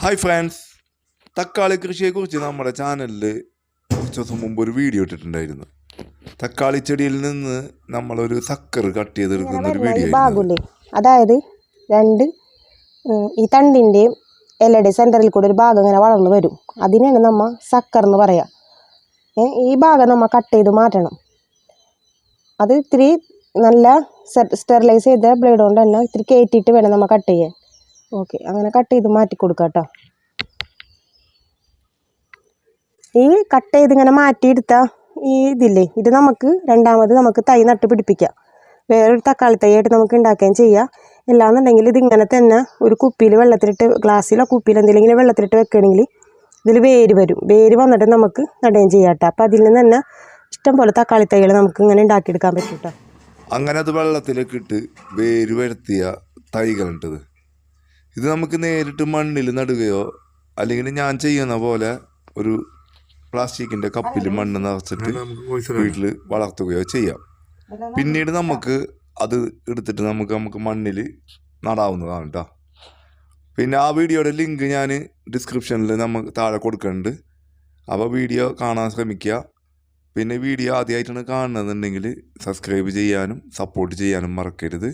Hi friends, തക്കാളി കൃഷിയെക്കുറിച്ച് നമ്മുടെ ചാനലിൽ കുറച്ച് ദിവസം മുമ്പ് ഒരു വീഡിയോ ഇട്ടിട്ടുണ്ടായിരുന്നു. തക്കാളി ചെടിയിൽ നിന്ന് നമ്മളൊരു സക്കർ കട്ട് ചെയ്തെടുക്കുന്ന ഒരു വീഡിയോ ഭാഗമില്ലേ, അതായത് രണ്ട് ഈ തണ്ടിൻ്റെയും ഇലയുടെ സെൻറ്ററിൽ കൂടെ ഒരു ഭാഗം ഇങ്ങനെ വളർന്നു വരും. അതിനാണ് നമ്മൾ സക്കർ എന്ന് പറയാം. ഈ ഭാഗം നമ്മൾ കട്ട് ചെയ്ത് മാറ്റണം. അത് ഇത്തിരി നല്ല സ്റ്റെറിലൈസ് ചെയ്ത ബ്ലേഡ് കൊണ്ട് തന്നെ ഇത്തിരി കയറ്റിയിട്ട് വേണം നമ്മൾ കട്ട് ചെയ്യാൻ. ഓക്കെ, അങ്ങനെ കട്ട് ചെയ്ത് മാറ്റി കൊടുക്കാം കേട്ടോ. ഈ കട്ട് ചെയ്ത് ഇങ്ങനെ മാറ്റിയെടുത്ത ഈ ഇതില്ലേ, ഇത് നമുക്ക് തൈ നട്ട് പിടിപ്പിക്കാം. വേറൊരു തക്കാളി തൈയായിട്ട് നമുക്ക് ഉണ്ടാക്കുകയും ചെയ്യാം. അല്ലാന്നുണ്ടെങ്കിൽ ഇതിങ്ങനെ തന്നെ ഒരു കുപ്പിയിൽ വെള്ളത്തിലിട്ട്, ഗ്ലാസ്സിലോ കുപ്പിയിൽ എന്തെങ്കിലും വെള്ളത്തിലിട്ട് വെക്കുകയാണെങ്കിൽ ഇതിൽ വേര് വരും. വേര് വന്നിട്ട് നമുക്ക് നടുകയും ചെയ്യാം കേട്ടോ. അപ്പോൾ അതിൽ നിന്ന് തന്നെ ഇഷ്ടംപോലെ തക്കാളി തൈകൾ നമുക്ക് ഇങ്ങനെ ഉണ്ടാക്കിയെടുക്കാൻ പറ്റും കേട്ടോ. അങ്ങനെ അത് വെള്ളത്തിലേക്ക് ഇട്ട് വേര് വരുത്തിയ തൈകളുണ്ടത്. ഇത് നമുക്ക് നേരിട്ട് മണ്ണിൽ നടുകയോ അല്ലെങ്കിൽ ഞാൻ ചെയ്യുന്ന പോലെ ഒരു പ്ലാസ്റ്റിക്കിൻ്റെ കപ്പിൽ മണ്ണ് നിറച്ചിട്ട് വീട്ടിൽ വളർത്തുകയോ ചെയ്യാം. പിന്നീട് നമുക്ക് അത് എടുത്തിട്ട് നമുക്ക് മണ്ണിൽ നടാവുന്നതാണ് കേട്ടോ. പിന്നെ ആ വീഡിയോയുടെ ലിങ്ക് ഞാൻ ഡിസ്ക്രിപ്ഷനിൽ നമുക്ക് താഴെ കൊടുക്കുന്നുണ്ട്. അപ്പോൾ വീഡിയോ കാണാൻ ശ്രമിക്കുക. പിന്നെ വീഡിയോ ആദ്യമായിട്ടാണ് കാണുന്നതെന്നുണ്ടെങ്കിൽ സബ്സ്ക്രൈബ് ചെയ്യാനും സപ്പോർട്ട് ചെയ്യാനും മറക്കരുത്.